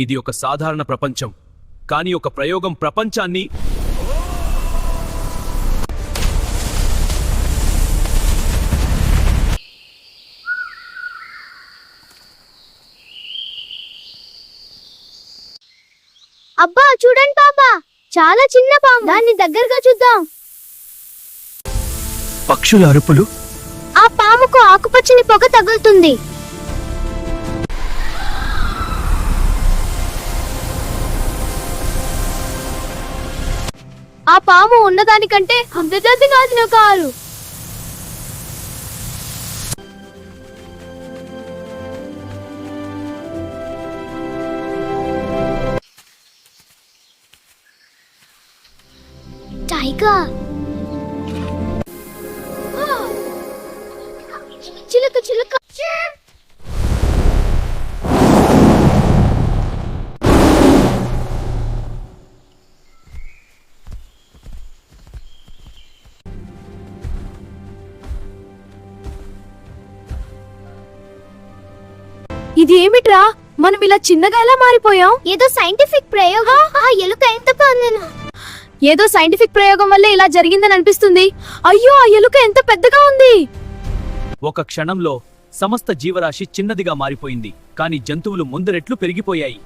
ఇది ఒక సాధారణ ప్రపంచం, కానీ ఒక ప్రయోగం ప్రపంచాన్ని అబ్బా చూడండి పాపా, చాలా చిన్న పాము. దాన్ని దగ్గరగా చూద్దాం. పక్షుల అరుపులు. ఆ పాముకు ఆకుపచ్చని పొగ తగులుతుంది. ఆ పాము ఉన్నదానికంటే అందజాతిగా కారు. టైగర్, చిలుక చిలుక. ఇది ఏమిట్రా, మనం ఇలా చిన్నగా ఎలా మారిపోయాం? ఏదో సైంటిఫిక్ ప్రయోగం. ఆ ఎలుక ఎంత బాగుంది. ఏదో సైంటిఫిక్ ప్రయోగం వల్ల ఇలా జరిగిందని అనిపిస్తుంది. అయ్యో, ఆ ఎలుక ఎంత పెద్దగా ఉంది. ఒక క్షణంలో సమస్త జీవరాశి చిన్నదిగా మారిపోయింది, కానీ జంతువులు ముందరెట్లు పెరిగిపోయాయి.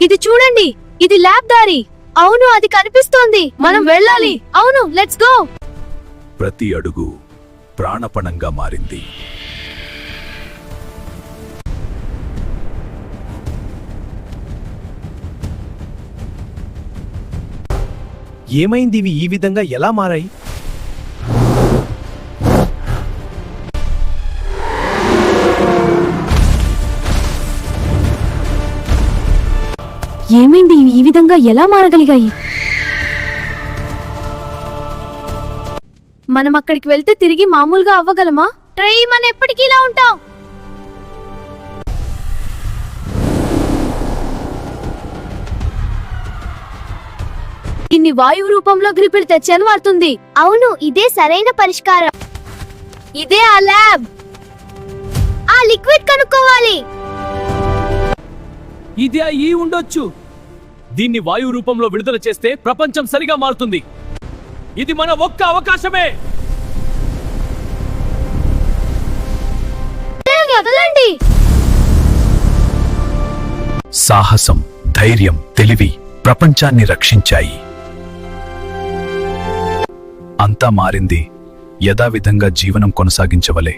ఇది చూడండి, ఇది ల్యాబ్ దారి. అవును, అది కనిపిస్తోంది. మనం వెళ్ళాలి. అవును, లెట్స్ గో. ప్రతి అడుగు ప్రాణపణంగా మారింది. ఏమైంది? ఇవి ఈ విధంగా ఎలా మారాయి? ఏమైంది? ఈ విధంగా ఎలా మారగలిగాయి? మనం అక్కడికి వెళ్తే తిరిగి మామూలుగా అవ్వగలమా? ట్రై, మనం ఎప్పటికీ ఇలా ఉంటాం. ఇన్ని వాయువు రూపంలో గ్రిపిడ్ తెచ్చాను వాడుతుంది. అవును, ఇదే సరైన పరిష్కారం. ఇదే ఆ ల్యాబ్. ఆ లిక్విడ్ కనుక్కోవాలి. ఇది అయి ఉండొచ్చు. దీన్ని వాయు రూపంలో విడుదల చేస్తే ప్రపంచం సరిగా మారుతుంది. ఇది మన ఒక్క అవకాశమే. వదలండి. సాహసం, ధైర్యం, తెలివి ప్రపంచాన్ని రక్షించాయి. అంతా మారింది. యథావిధంగా జీవనం కొనసాగించవలే.